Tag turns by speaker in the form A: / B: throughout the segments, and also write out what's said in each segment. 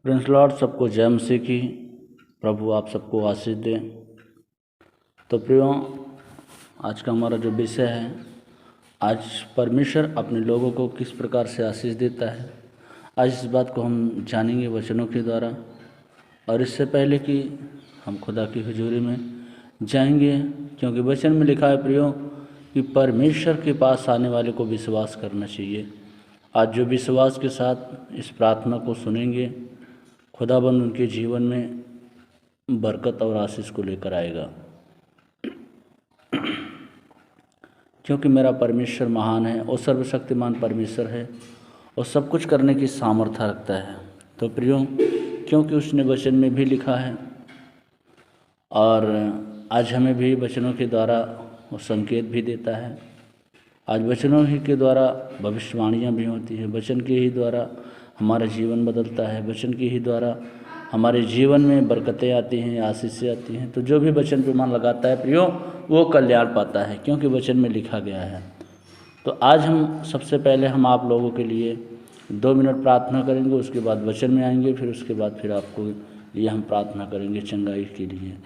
A: Prince Lord सबको जय मसीह की। प्रभु आप सबको आशीष दें। तो प्रियो, आज का हमारा जो विषय है, आज परमेश्वर अपने लोगों को किस प्रकार से आशीष देता है, आज इस बात को हम जानेंगे वचनों के द्वारा। और इससे पहले कि हम खुदा की हुजूरी में जाएंगे, क्योंकि वचन में लिखा है प्रियो कि परमेश्वर के पास आने वाले को विश्वास करना चाहिए। आज जो विश्वास के साथ इस प्रार्थना को सुनेंगे, खुदाबंद उनके जीवन में बरकत और आशीष को लेकर आएगा, क्योंकि मेरा परमेश्वर महान है और सर्वशक्तिमान परमेश्वर है और सब कुछ करने की सामर्थ्य रखता है। तो प्रियो, क्योंकि उसने वचन में भी लिखा है और आज हमें भी वचनों के द्वारा वो संकेत भी देता है। आज वचनों ही के द्वारा भविष्यवाणियाँ भी होती हैं, वचन के ही द्वारा हमारा जीवन बदलता है, वचन के ही द्वारा हमारे जीवन में बरकतें आती हैं, आशीषें आती हैं। तो जो भी वचन पे मन लगाता है प्रियो, वो कल्याण पाता है, क्योंकि वचन में लिखा गया है। तो आज हम सबसे पहले हम आप लोगों के लिए 2 मिनट प्रार्थना करेंगे, उसके बाद वचन में आएंगे, फिर उसके बाद फिर आपको लिए हम प्रार्थना करेंगे चंगाई के लिए।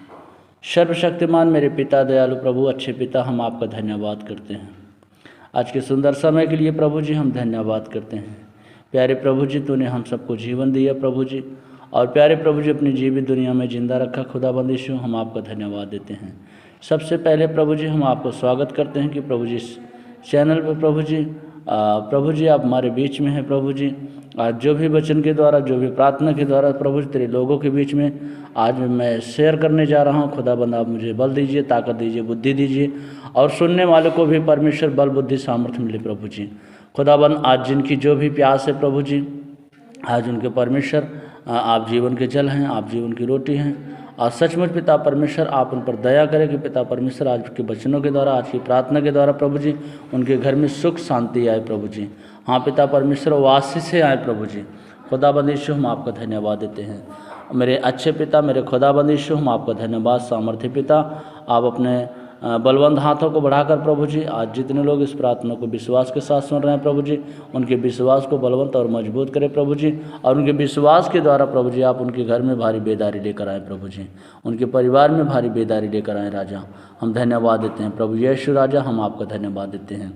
A: सर्वशक्तिमान मेरे पिता, दयालु प्रभु, अच्छे पिता, हम आपका धन्यवाद करते हैं आज के सुंदर समय के लिए। प्रभु जी हम धन्यवाद करते हैं। प्यारे प्रभु जी, तूने हम सबको जीवन दिया प्रभु जी, और प्यारे प्रभु जी अपनी जीवित दुनिया में जिंदा रखा। खुदाबंद यीशु, हम आपका धन्यवाद देते हैं। सबसे पहले प्रभु जी हम आपको स्वागत करते हैं कि प्रभु जी इस चैनल पर प्रभु जी आप हमारे बीच में हैं। प्रभु जी आज जो भी वचन के द्वारा, जो भी प्रार्थना के द्वारा प्रभु जी तेरे लोगों के बीच में आज मैं शेयर करने जा रहा हूँ। खुदाबंद आप मुझे बल दीजिए, ताकत दीजिए, बुद्धि दीजिए, और सुनने वालों को भी परमेश्वर बल, बुद्धि, सामर्थ्य मिले प्रभु जी। खुदाबंद आज जिनकी जो भी प्यास है प्रभु जी, आज उनके परमेश्वर आप जीवन के जल हैं, आप जीवन की रोटी हैं। और सचमुच पिता परमेश्वर आप उन पर दया करें कि पिता परमेश्वर आज के वचनों के द्वारा, आज की प्रार्थना के द्वारा प्रभु जी उनके घर में सुख शांति आए प्रभु जी। हाँ पिता परमेश्वर, वो आशीष से आए प्रभु जी। खुदाबंद यीशु, हम आपका धन्यवाद देते हैं। मेरे अच्छे पिता, मेरे खुदाबंद यीशु, हम आपका धन्यवाद। सामर्थ्य पिता, आप अपने बलवंत हाथों को बढ़ाकर प्रभु जी आज जितने लोग इस प्रार्थना को विश्वास के साथ सुन रहे हैं प्रभु जी, उनके विश्वास को बलवंत और मजबूत करें प्रभु जी। और उनके विश्वास के द्वारा प्रभु जी आप उनके घर में भारी बेदारी लेकर आए प्रभु जी, उनके परिवार में भारी बेदारी लेकर आए राजा। हम धन्यवाद देते हैं प्रभु यीशु राजा, हम आपका धन्यवाद देते हैं।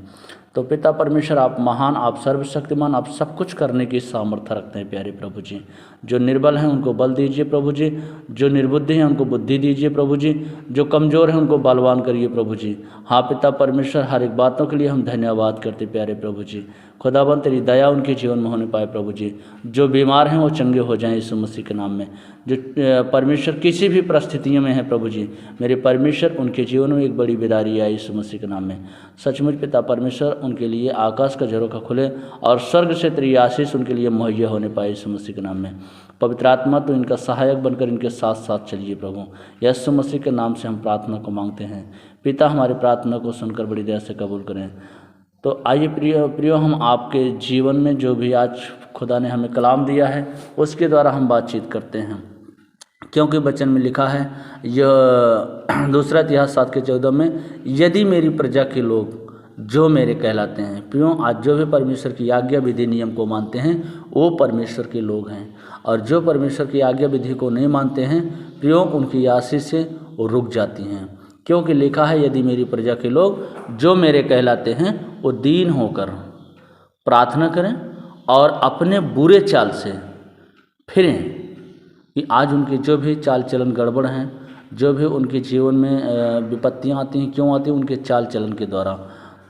A: तो पिता परमेश्वर आप महान, आप सर्वशक्तिमान, आप सब कुछ करने की सामर्थ्य रखते हैं प्यारे प्रभु जी। जो निर्बल हैं उनको बल दीजिए प्रभु जी, जो निर्बुद्धि हैं उनको बुद्धि दीजिए प्रभु जी, जो कमज़ोर हैं उनको बलवान करिए प्रभु जी। हाँ पिता परमेश्वर, हर एक बातों के लिए हम धन्यवाद करते प्यारे प्रभु जी। खुदाबंद तेरी दया उनके जीवन में होने पाए प्रभु जी। जो बीमार हैं वो चंगे हो जाएं यीशु मसीह के नाम में। जो परमेश्वर किसी भी परिस्थितियों में है प्रभु जी, मेरे परमेश्वर उनके जीवन में एक बड़ी बेदारी आए यीशु मसीह के नाम में। सचमुच पिता परमेश्वर उनके लिए आकाश का झरोखा खुले और स्वर्ग से तेरी आशीष उनके लिए मुहैया होने पाए यीशु मसीह के नाम में। पवित्र आत्मा तो इनका सहायक बनकर इनके साथ साथ चलिए प्रभु। यीशु मसीह के नाम से हम प्रार्थना को मांगते हैं पिता, हमारी प्रार्थना को सुनकर बड़ी दया से कबूल करें। तो आइए प्रियो, हम आपके जीवन में जो भी आज खुदा ने हमें कलाम दिया है उसके द्वारा हम बातचीत करते हैं, क्योंकि वचन में लिखा है यह 2 इतिहास 7:14 में, यदि मेरी प्रजा के लोग जो मेरे कहलाते हैं। प्रियो, आज जो भी परमेश्वर की आज्ञा विधि नियम को मानते हैं वो परमेश्वर के लोग हैं, और जो परमेश्वर की आज्ञा विधि को नहीं मानते हैं प्रियो, उनकी आशीष से वो रुक जाती हैं। क्योंकि लिखा है यदि मेरी प्रजा के लोग जो मेरे कहलाते हैं वो दीन होकर प्रार्थना करें और अपने बुरे चाल से फिरें। कि आज उनके जो भी चाल चलन गड़बड़ हैं, जो भी उनके जीवन में विपत्तियां आती हैं, क्यों आती हैं? उनके चाल चलन के द्वारा।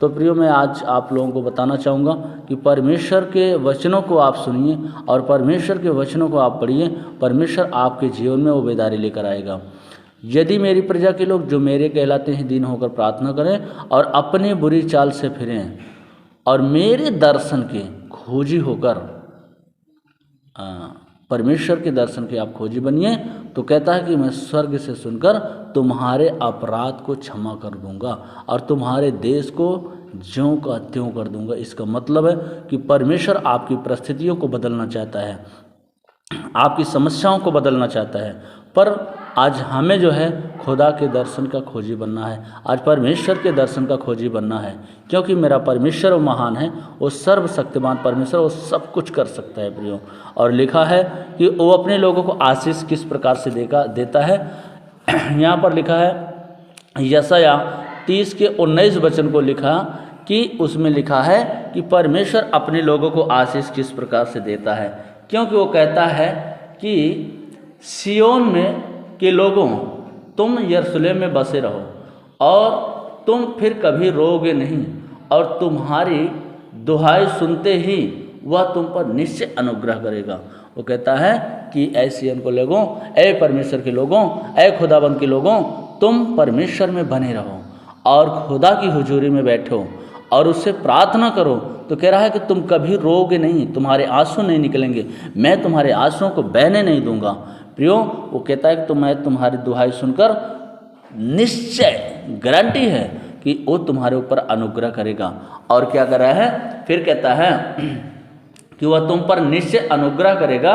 A: तो प्रियो, मैं आज आप लोगों को बताना चाहूँगा कि परमेश्वर के वचनों को आप सुनिए और परमेश्वर के वचनों को आप पढ़िए। परमेश्वर आपके जीवन में वो बेदारी लेकर आएगा। यदि मेरी प्रजा के लोग जो मेरे कहलाते हैं दीन होकर प्रार्थना करें और अपने बुरी चाल से फिरें और मेरे दर्शन के खोजी होकर, परमेश्वर के दर्शन के आप खोजी बनिए, तो कहता है कि मैं स्वर्ग से सुनकर तुम्हारे अपराध को क्षमा कर दूंगा और तुम्हारे देश को ज्यों का त्यों कर दूंगा। इसका मतलब है कि परमेश्वर आपकी परिस्थितियों को बदलना चाहता है, आपकी समस्याओं को बदलना चाहता है, पर आज हमें जो है खुदा के दर्शन का खोजी बनना है, आज परमेश्वर के दर्शन का खोजी बनना है, क्योंकि मेरा परमेश्वर वो महान है, वो सर्वशक्तिमान परमेश्वर, वो सब कुछ कर सकता है प्रियो। और लिखा है कि वो अपने लोगों को आशीष किस प्रकार से देता है। यहाँ पर लिखा है यशायाह 30 के 19 वचन को लिखा कि उसमें लिखा है कि परमेश्वर अपने लोगों को आशीष किस प्रकार से देता है, क्योंकि वो कहता है कि सियोन में के लोगों, तुम यरूशलेम में बसे रहो और तुम फिर कभी रोओगे नहीं, और तुम्हारी दुहाई सुनते ही वह तुम पर निश्चय अनुग्रह करेगा। वो कहता है कि ऐ सिय्योन को लोगों, ऐ परमेश्वर के लोगों, ऐ खुदाबंद के लोगों, तुम परमेश्वर में बने रहो और खुदा की हुजूरी में बैठो और उससे प्रार्थना करो। तो कह रहा है कि तुम कभी रोओगे नहीं, तुम्हारे आंसू नहीं निकलेंगे, मैं तुम्हारे आंसुओं को बहने नहीं दूंगा। प्रियो, वो कहता है कि मैं तुम्हारी दुहाई सुनकर निश्चय गारंटी है कि वो तुम्हारे ऊपर अनुग्रह करेगा। और क्या कर रहा है, फिर कहता है कि वह तुम पर निश्चय अनुग्रह करेगा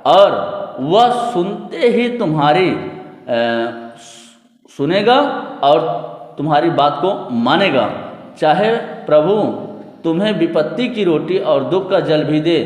A: और वह सुनते ही तुम्हारी सुनेगा और तुम्हारी बात को मानेगा। चाहे प्रभु तुम्हें विपत्ति की रोटी और दुख का जल भी दे,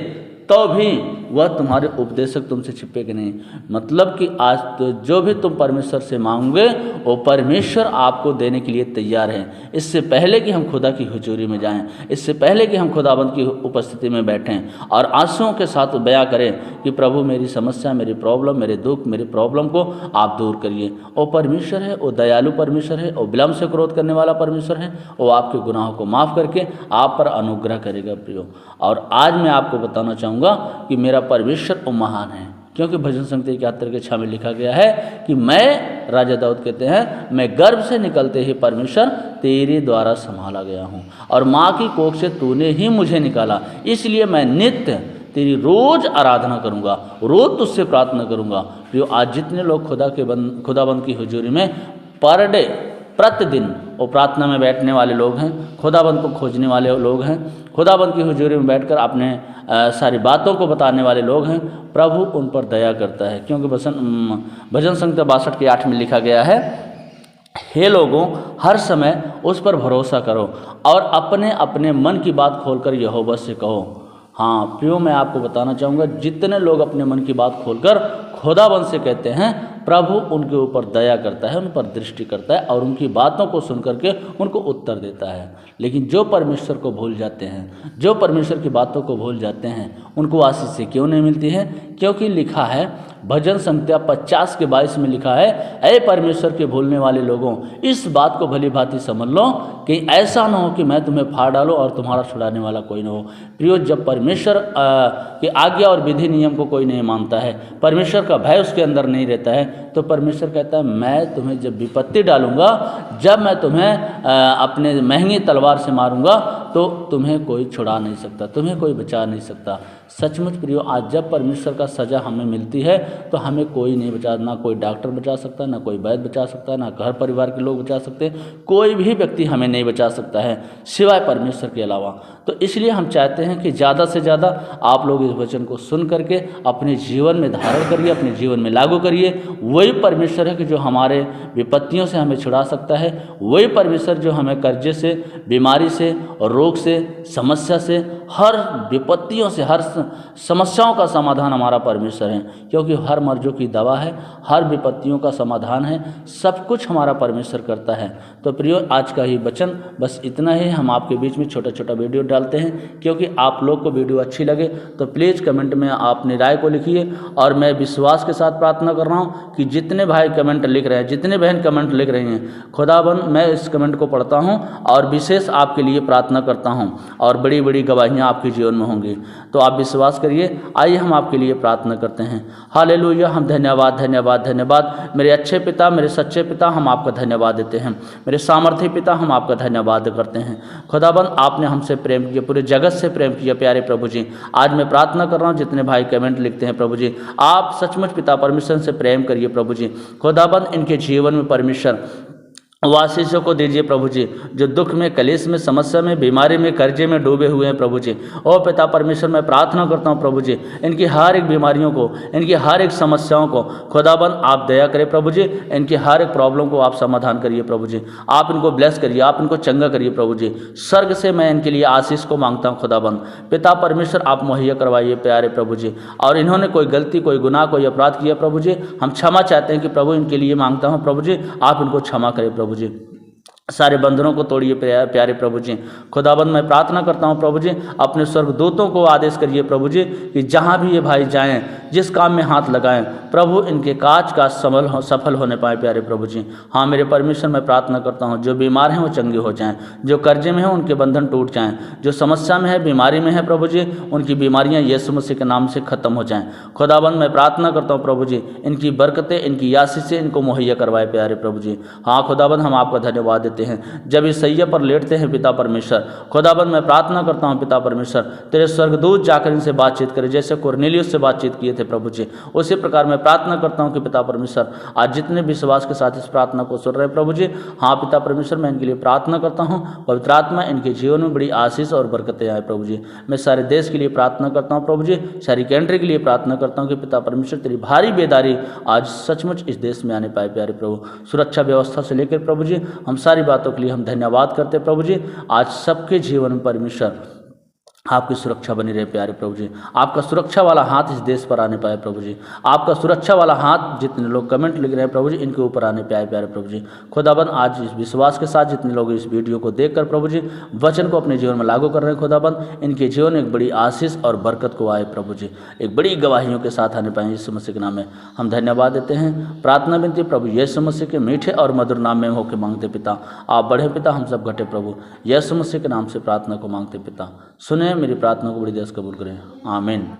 A: तो भी वह तुम्हारे उपदेशक तुमसे छिपेगा नहीं। मतलब कि आज तो जो भी तुम परमेश्वर से मांगोगे वो परमेश्वर आपको देने के लिए तैयार है। इससे पहले कि हम खुदा की हुजूरी में जाएं, इससे पहले कि हम खुदाबंद की उपस्थिति में बैठें और आंसुओं के साथ बयां करें कि प्रभु मेरी समस्या, मेरी प्रॉब्लम, मेरे दुख, मेरी प्रॉब्लम को आप दूर करिए। वो परमेश्वर है, वो दयालु परमेश्वर है, वो विलम्ब से क्रोध करने वाला परमेश्वर है, वो आपके गुनाहों को माफ़ करके आप पर अनुग्रह करेगा प्रियो। और आज मैं आपको बताना चाहूँगा कि मेरा परमेश्वर वो महान है, क्योंकि भजन संहिता 71 के 6 में लिखा गया है कि मैं, राजा दाऊद कहते हैं, मैं गर्भ से निकलते ही परमेश्वर तेरे द्वारा संभाला गया हूँ और माँ की कोख से तूने ही मुझे निकाला, इसलिए मैं नित्य तेरी रोज आराधना करूँगा, रोज तुझसे प्रार्थना करूँगा। जो आज जितने लोग खुदाबंद की हुजूरी में पर डे प्रतिदिन वो प्रार्थना में बैठने वाले लोग हैं, खुदाबंद को खोजने वाले लोग हैं, खुदाबंद की हुजूरी में बैठकर अपने सारी बातों को बताने वाले लोग हैं, प्रभु उन पर दया करता है। क्योंकि भजन संहिता 62 के 8 में लिखा गया है, हे लोगों, हर समय उस पर भरोसा करो और अपने अपने मन की बात खोलकर यहोवा से कहो। हाँ प्रियो, मैं आपको बताना चाहूँगा, जितने लोग अपने मन की बात खोलकर खुदाबंद से कहते हैं, प्रभु उनके ऊपर दया करता है, उन पर दृष्टि करता है और उनकी बातों को सुन करके उनको उत्तर देता है। लेकिन जो परमेश्वर को भूल जाते हैं, जो परमेश्वर की बातों को भूल जाते हैं, उनको आशीष से क्यों नहीं मिलती है? क्योंकि लिखा है भजन संहिता 50 के 22 में लिखा है, ऐ परमेश्वर के भूलने वाले लोगों, इस बात को भली भांति समझ लो कि ऐसा ना हो कि मैं तुम्हें फाड़ डालूं और तुम्हारा छुड़ाने वाला कोई ना हो। प्रियो, जब परमेश्वर की आज्ञा और विधि नियम को कोई नहीं मानता है, परमेश्वर का भय उसके अंदर नहीं रहता है, तो परमेश्वर कहता है मैं तुम्हें जब विपत्ति डालूंगा, जब मैं तुम्हें अपने महंगी तलवार से मारूंगा, तो तुम्हें कोई छुड़ा नहीं सकता, तुम्हें कोई बचा नहीं सकता। सचमुच प्रियो, आज जब परमेश्वर का सज़ा हमें मिलती है तो हमें कोई नहीं बचा, ना कोई डॉक्टर बचा सकता, ना कोई वैद्य बचा सकता, ना घर परिवार के लोग बचा सकते, कोई भी व्यक्ति हमें नहीं बचा सकता है सिवाय परमेश्वर के अलावा। तो इसलिए हम चाहते हैं कि ज़्यादा से ज़्यादा आप लोग इस वचन को सुन करके अपने जीवन में धारण करिए, अपने जीवन में लागू करिए। वही परमेश्वर है कि जो हमारे विपत्तियों से हमें छुड़ा सकता है, वही परमेश्वर जो हमें कर्जे से, बीमारी से, रोग से, समस्या से, हर विपत्तियों से, हर समस्याओं का समाधान हमारा परमेश्वर है। क्योंकि हर मर्जों की दवा है, हर विपत्तियों का समाधान है, सब कुछ हमारा परमेश्वर करता है। तो प्रियो, आज का ही वचन बस इतना ही। हम आपके बीच में छोटा छोटा वीडियो डालते हैं, क्योंकि आप लोग को वीडियो अच्छी लगे तो प्लीज़ कमेंट में अपनी राय को लिखिए। और मैं विश्वास के साथ प्रार्थना कर रहा हूँ कि जितने भाई कमेंट लिख रहे हैं, जितने बहन कमेंट लिख रही हैं, खुदाबंद मैं इस कमेंट को पढ़ता हूँ और विशेष आपके लिए प्रार्थना करता हूँ और बड़ी बड़ी गवाहियाँ आपके जीवन में होंगी। तो आप विश्वास करिए। आइए हम आपके लिए प्रार्थना करते हैं। हालेलुया। हम धन्यवाद धन्यवाद धन्यवाद मेरे अच्छे पिता, मेरे सच्चे पिता, हम आपका धन्यवाद देते हैं। मेरे सामर्थ्य पिता, हम आपका धन्यवाद करते हैं। खुदाबंद, आपने हमसे प्रेम किया, पूरे जगत से प्रेम किया। प्यारे प्रभु जी, आज मैं प्रार्थना कर रहा हूँ, जितने भाई कमेंट लिखते हैं प्रभु जी, आप सचमुच पिता परमेश्वर से प्रेम करिए प्रभु जी। खुदाबंद, इनके जीवन में परमेश्वर वो आशीषों को दीजिए प्रभु जी, जो दुख में, कलेश में, समस्या में, बीमारी में, कर्जे में डूबे हुए हैं प्रभु जी। ओ पिता परमेश्वर, मैं प्रार्थना करता हूँ प्रभु जी, इनकी हर एक बीमारियों को, इनकी हर एक समस्याओं को खुदाबंद आप दया करें प्रभु जी। इनकी हर एक प्रॉब्लम को आप समाधान करिए प्रभु जी। आप इनको ब्लेस करिए, आप इनको चंगा करिए प्रभु जी। स्वर्ग से मैं इनके लिए आशीष को मांगता हूँ खुदाबंद। पिता परमेश्वर, आप मुहैया करवाइए प्यारे प्रभु जी। और इन्होंने कोई गलती, कोई गुनाह, कोई अपराध किया प्रभु जी, हम क्षमा चाहते हैं कि प्रभु इनके लिए मांगता हूँ प्रभु जी, आप इनको क्षमा करें प्रभु जी। सारे बंधनों को तोड़िए प्यारे प्रभु जी। खुदाबंद, मैं प्रार्थना करता हूँ प्रभु जी, अपने स्वर्गदूतों को आदेश करिए प्रभु जी कि जहाँ भी ये भाई जाएं, जिस काम में हाथ लगाएं प्रभु, इनके काज का सफल होने पाए प्यारे प्रभु जी। हाँ मेरे परमेश्वर, मैं प्रार्थना करता हूँ, जो बीमार हैं वो चंगे हो जाएं, जो कर्जे में हैं उनके बंधन टूट जाएं, जो समस्या में है, बीमारी में है प्रभु जी, उनकी बीमारियाँ यीशु मसीह के नाम से खत्म हो जाएं। खुदाबंद, मैं प्रार्थना करता हूँ प्रभु जी, इनकी बरकतें, इनकी आशीषें इनको मुहैया करवाए प्यारे प्रभु जी। हाँ खुदाबंद, हम आपका धन्यवाद देते हैं जब इस सैया पर लेटते हैं पिता परमेश्वर। खुदाबंद, मैं प्रार्थना करता हूँ पिता परमेश्वर, तेरे स्वर्गदूत जाकर इनसे बातचीत करें, जैसे कुरनेलियुस से बातचीत किए थे प्रभु जी, उसी प्रकार मैं प्रार्थना करता हूँ कि पिता परमेश्वर आज जितने विश्वास के साथ इस प्रार्थना को सुन रहे हैं प्रभु जी, हाँ पिता परमेश्वर, मैं इनके लिए प्रार्थना करता हूँ, पवित्र आत्मा इनके जीवन में बड़ी आशीष और बरकतें आए प्रभु जी। मैं सारे देश के लिए प्रार्थना करता हूँ प्रभु जी, सारी कंट्री के लिए प्रार्थना करता हूँ कि पिता परमेश्वर तेरी भारी बेदारी आज सचमुच इस देश में आने पाए प्यारे प्रभु। सुरक्षा व्यवस्था से लेकर प्रभु जी हम सारी बातों के लिए हम धन्यवाद करते प्रभु जी। आज सबके जीवन में परमेश्वर आपकी सुरक्षा बनी रहे प्यारे प्रभु जी। आपका सुरक्षा वाला हाथ इस देश पर आने पाए प्रभु जी। आपका सुरक्षा वाला हाथ जितने लोग कमेंट लिख रहे हैं प्रभु जी, इनके ऊपर आने पाए प्यारे प्रभु जी। खुदाबंद, आज इस विश्वास के साथ जितने लोग इस वीडियो को देखकर प्रभु जी वचन को अपने जीवन में लागू कर रहे हैं खुदाबंद, इनके जीवन में एक बड़ी आशीष और बरकत को आए प्रभु जी, एक बड़ी गवाहियों के साथ आने पाए। यीशु मसीह के नाम में हम धन्यवाद देते हैं। प्रार्थना विनती प्रभु यीशु मसीह के मीठे और मधुर नाम में होकर मांगते पिता, आप बढ़े पिता, हम सब घटे प्रभु। यीशु मसीह के नाम से प्रार्थना को मांगते पिता, सुने मेरी प्रार्थना को बड़ी देश कबूल करें, आमीन।